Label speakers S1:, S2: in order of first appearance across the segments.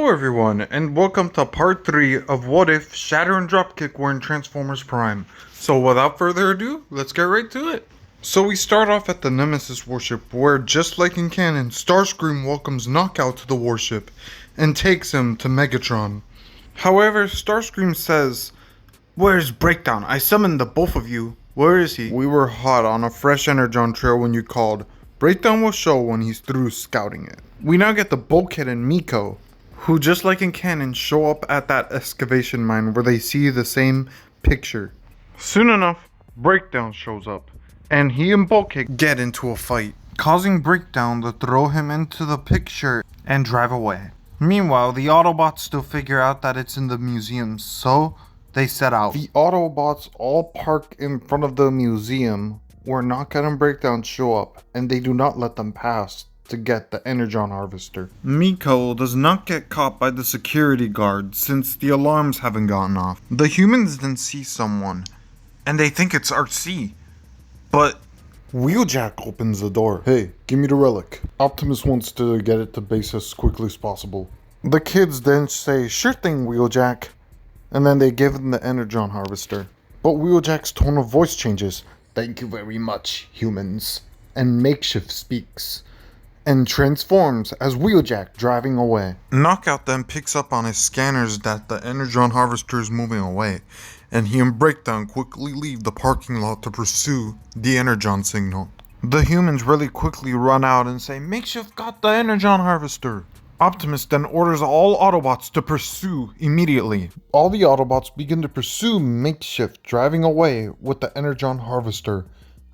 S1: Hello everyone, and welcome to part 3 of What If Shatter and Dropkick were in Transformers Prime. So without further ado, let's get right to it. So we start off at the Nemesis warship, where just like in canon, Starscream welcomes Knockout to the warship and takes him to Megatron. However, Starscream says, "Where's Breakdown? I summoned the both of you. Where is he? We were hot on a fresh Energon trail when you called. Breakdown will show when he's through scouting it." We now get the Bulkhead and Miko, who just like in canon show up at that excavation mine where they see the same picture. Soon enough, Breakdown shows up, and he and Bulkhead get into a fight, causing Breakdown to throw him into the picture and drive away. Meanwhile, the Autobots still figure out that it's in the museum, so they set out. The Autobots all park in front of the museum where Knockout and Breakdown show up, and they do not let them pass to get the Energon harvester. Miko does not get caught by the security guard since the alarms haven't gotten off. The humans then see someone, and they think it's RC, but Wheeljack opens the door. "Hey, give me the relic. Optimus wants to get it to base as quickly as possible." The kids then say, "Sure thing, Wheeljack," and then they give him the Energon harvester. But Wheeljack's tone of voice changes. "Thank you very much, humans." And Makeshift speaks and transforms as Wheeljack driving away. Knockout then picks up on his scanners that the Energon harvester is moving away, and he and Breakdown quickly leave the parking lot to pursue the Energon signal. The humans really quickly run out and say, "Makeshift got the Energon harvester." Optimus then orders all Autobots to pursue immediately. All the Autobots begin to pursue Makeshift driving away with the Energon harvester.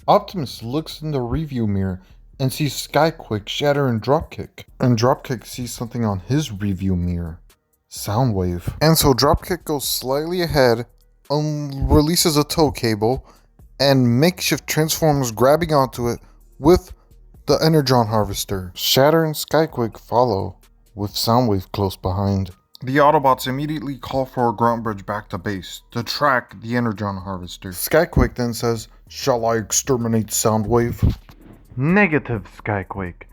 S1: Optimus looks in the review mirror and sees Skyquake, Shatter, and Dropkick. And Dropkick sees something on his review mirror. Soundwave. And so Dropkick goes slightly ahead, releases a tow cable, and Makeshift transforms grabbing onto it with the Energon harvester. Shatter and Skyquake follow, with Soundwave close behind. The Autobots immediately call for a ground bridge back to base to track the Energon harvester. Skyquake then says, "Shall I exterminate Soundwave?"
S2: Negative, Skyquake.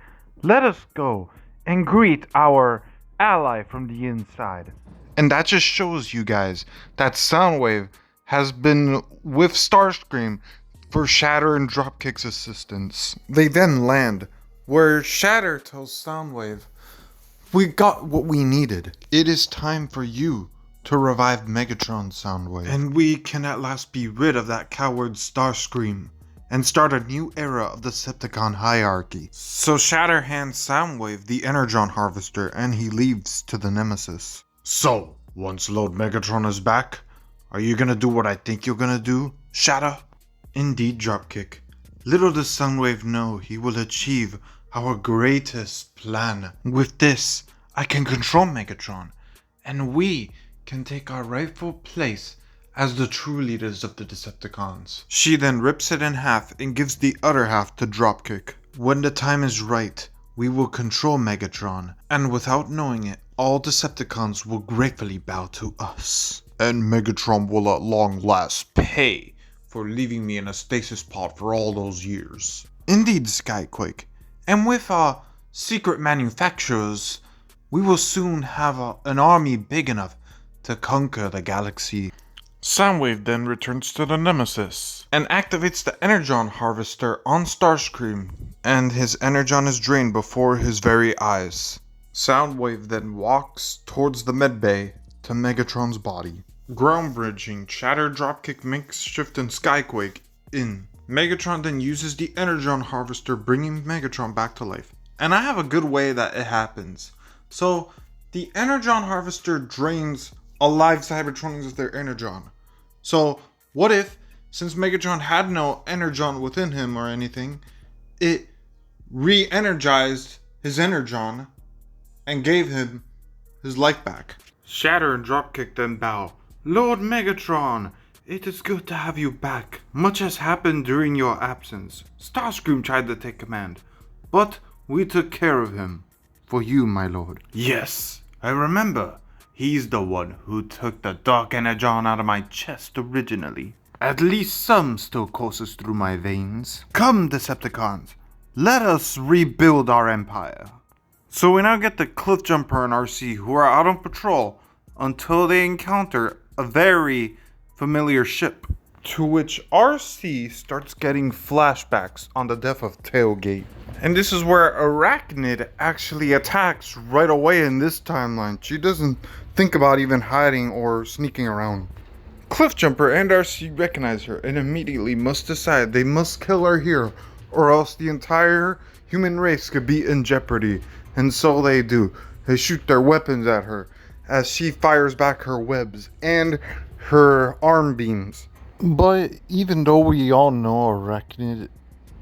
S2: Let us go and greet our ally from the inside.
S1: And that just shows you guys that Soundwave has been with Starscream for Shatter and Dropkick's assistance. They then land, where Shatter tells Soundwave, "We got what we needed. It is time for you to revive Megatron, Soundwave. And we can at last be rid of that coward Starscream and start a new era of the Decepticon hierarchy." So Shatter hands Soundwave the Energon harvester and he leaves to the Nemesis. "So, once Lord Megatron is back, are you gonna do what I think you're gonna do, Shatter?" "Indeed, Dropkick. Little does Soundwave know he will achieve our greatest plan. With this, I can control Megatron, and we can take our rightful place as the true leaders of the Decepticons." She then rips it in half and gives the other half to Dropkick. "When the time is right, we will control Megatron, and without knowing it, all Decepticons will gratefully bow to us. And Megatron will at long last pay for leaving me in a stasis pod for all those years." "Indeed, Skyquake. And with our secret manufacturers, we will soon have an army big enough to conquer the galaxy." Soundwave then returns to the Nemesis and activates the Energon harvester on Starscream, and his Energon is drained before his very eyes. Soundwave then walks towards the medbay to Megatron's body. Ground bridging Shatter, Dropkick, Makeshift, and Skyquake in. Megatron then uses the Energon harvester, bringing Megatron back to life. And I have a good way that it happens. So, the Energon harvester drains alive Cybertronians of their Energon. So, what if, since Megatron had no Energon within him or anything, it re-energized his Energon and gave him his life back? Shatter and Dropkick then bow. "Lord Megatron, it is good to have you back. Much has happened during your absence. Starscream tried to take command, but we took care of him. For you, my lord." "Yes, I remember. He's the one who took the dark Energon out of my chest originally. At least some still courses through my veins. Come, Decepticons, let us rebuild our empire." So we now get the Cliffjumper and RC, who are out on patrol until they encounter a very familiar ship, to which RC starts getting flashbacks on the death of Tailgate. And this is where Arachnid actually attacks right away in this timeline. She doesn't think about even hiding or sneaking around. Cliffjumper and RC recognize her and immediately must decide they must kill her here, or else the entire human race could be in jeopardy. And so they do. They shoot their weapons at her as she fires back her webs and her arm beams.
S3: But even though we all know Arachnid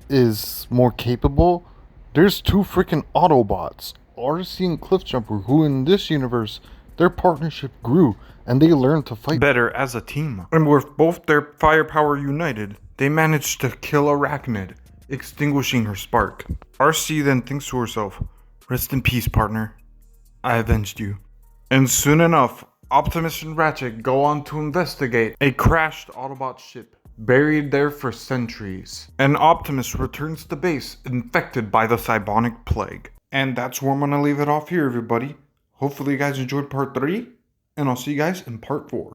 S3: is more capable, there's two freaking Autobots, RC and Cliffjumper, who in this universe, their partnership grew and they learned to fight
S1: better as a team. And with both their firepower united, they managed to kill Arachnid, extinguishing her spark. RC then thinks to herself, "Rest in peace, partner. I avenged you." And soon enough, Optimus and Ratchet go on to investigate a crashed Autobot ship buried there for centuries. And Optimus returns to base infected by the Cybonic Plague. And that's where I'm going to leave it off here, everybody. Hopefully you guys enjoyed part 3, and I'll see you guys in part 4.